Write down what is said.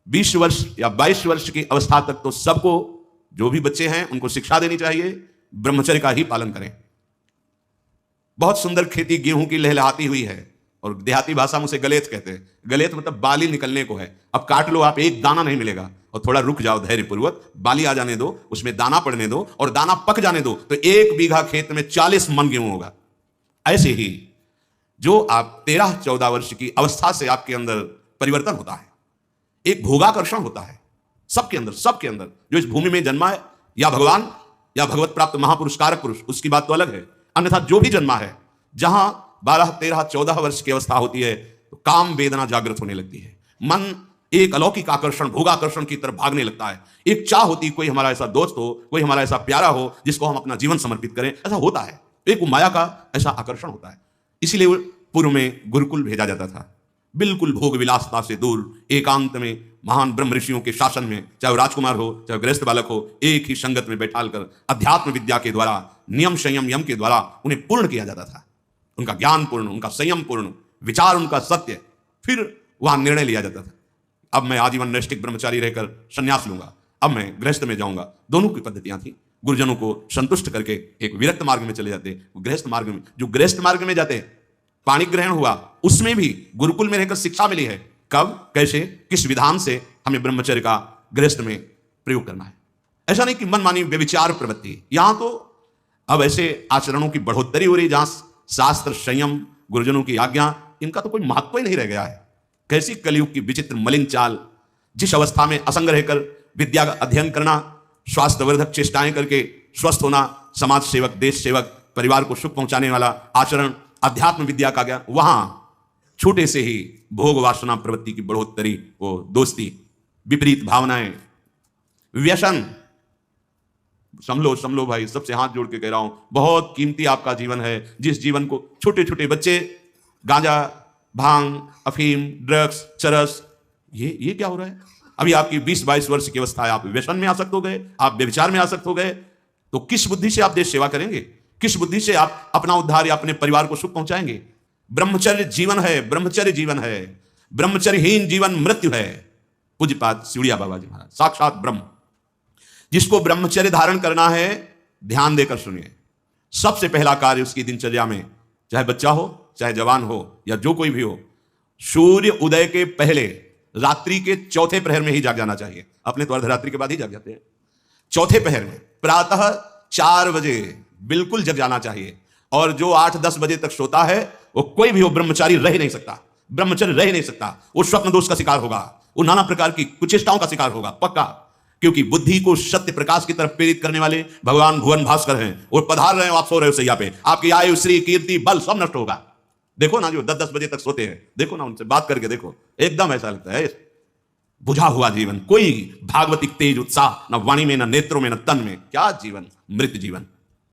20 वर्ष या 22 वर्ष की अवस्था तक तो सबको, जो भी बच्चे हैं उनको शिक्षा देनी चाहिए, ब्रह्मचर्य का ही पालन करें। बहुत सुंदर खेती गेहूं की लहलहाती हुई है, और देहाती भाषा में उसे गलेत कहते हैं। गलेत मतलब बाली निकलने को है। अब काट लो आप, एक दाना नहीं मिलेगा, और थोड़ा रुक जाओ धैर्यपूर्वक, बाली आ जाने दो, उसमें दाना पड़ने दो, और दाना पक जाने दो, तो 1 बीघा खेत में 40 मन गेहूं होगा। ऐसे ही जो आप 13-14 वर्ष की अवस्था से आपके अंदर परिवर्तन होता है, एक भोगाकर्षण होता है सबके अंदर जो इस भूमि में जन्मा है, या भगवान या भगवत प्राप्त महापुरुष कारक पुरुष, उसकी बात तो अलग है। अन्यथा जो भी जन्मा है, जहां 12, 13, 14 वर्ष की अवस्था होती है, तो काम वेदना जागृत होने लगती है। मन एक अलौकिक आकर्षण, भोगाकर्षण की तरफ भागने लगता है। एक चाह होती, कोई हमारा ऐसा दोस्त हो, कोई हमारा ऐसा प्यारा हो जिसको हम अपना जीवन समर्पित करें, ऐसा होता है। एक माया का ऐसा आकर्षण होता है। इसीलिए पूर्व में गुरुकुल भेजा जाता था, बिल्कुल भोग विलासता से दूर, एकांत में महान ब्रह्म ऋषियों के शासन में, चाहे वो राजकुमार हो चाहे गृहस्थ बालक हो, एक ही संगत में बैठालकर अध्यात्म विद्या के द्वारा, नियम संयम यम के द्वारा उन्हें पूर्ण किया जाता था। उनका ज्ञान पूर्ण, उनका संयम पूर्ण, विचार उनका सत्य, फिर वहां निर्णय लिया जाता था। अब मैं आजीवन नैष्ठिक ब्रह्मचारी रहकर संन्यास लूंगा, अब मैं गृहस्थ में जाऊंगा। दोनों की पद्धतियां थी। गुरुजनों को संतुष्ट करके एक विरक्त मार्ग में चले जाते, गृहस्थ मार्ग में, जो गृहस्थ मार्ग में जाते, पाणी ग्रहण हुआ, उसमें भी गुरुकुल में रहकर शिक्षा मिली है, कब, कैसे, किस विधान से हमें ब्रह्मचर्य का गृहस्थ में प्रयोग करना है। ऐसा नहीं कि मनमानी व्यभिचार प्रवृत्ति। यहां तो अब ऐसे आचरणों की बढ़ोतरी हो रही जहां शास्त्र, संयम, गुरुजनों की आज्ञा, इनका तो कोई महत्व ही नहीं रह गया है। कैसी कलयुग की विचित्र मलिन चाल। जिस अवस्था में असंग रहकर विद्या का अध्ययन करना, स्वास्थ्यवर्धक चेष्टाएं करके स्वस्थ होना, समाज सेवक, देश सेवक, परिवार को सुख पहुंचाने वाला आचरण, अध्यात्म विद्या का ज्ञान, वहां छोटे से ही भोग वासना प्रवृत्ति की बढ़ोतरी, वो दोस्ती, विपरीत भावनाएं, व्यसन। समलो भाई, सबसे हाथ जोड़ के कह रहा हूं, बहुत कीमती आपका जीवन है, जिस जीवन को छोटे छोटे बच्चे गांजा, भांग, अफीम, ड्रग्स, चरस, ये क्या हो रहा है? अभी आपकी 20-22 वर्ष की अवस्था है, आप व्यसन में आसक्त हो गए, आप व्यभिचार में आसक्त हो गए, तो किस बुद्धि से आप देश सेवा करेंगे? किस बुद्धि से आप अपना उद्धार या अपने परिवार को सुख पहुंचाएंगे? ब्रह्मचर्य जीवन है, ब्रह्मचर्य जीवन है। ब्रह्मचर्यहीन जीवन मृत्यु है। पूज्यपाद सिवड़िया बाबा जी महाराज, साक्षात ब्रह्म। जिसको ब्रह्मचर्य धारण करना है, ध्यान देकर सुनिए। सबसे पहला कार्य उसकी दिनचर्या में, चाहे बच्चा हो, चाहे जवान हो, या जो कोई भी हो, सूर्य उदय के पहले रात्रि के चौथे प्रहर में ही जाग जाना चाहिए। अपने तो अर्धरात्रि के बाद ही जाग जाते हैं। चौथे प्रहर में प्रातः 4 बजे बिल्कुल जग जाना चाहिए। और जो 8-10 बजे तक सोता है, वो कोई भी हो, ब्रह्मचारी रह नहीं सकता, ब्रह्मचर्य रह नहीं सकता। वो स्वप्न दोष का शिकार होगा, वो नाना प्रकार की कुचेष्टाओं का शिकार होगा, पक्का। क्योंकि बुद्धि को सत्य प्रकाश की तरफ प्रेरित करने वाले भगवान भुवन भास्कर हैं। वो पधार रहे हो, आप सो रहे हो सैया पे, आपकी आयु, श्री, कीर्ति, बल सब नष्ट होगा। देखो ना, जो 10-10 बजे तक सोते हैं, देखो ना, उनसे बात करके देखो, एकदम ऐसा लगता है बुझा हुआ जीवन, कोई भागवतिक तेज उत्साह न वाणी में, न नेत्रों में, न तन में। क्या जीवन, मृत जीवन।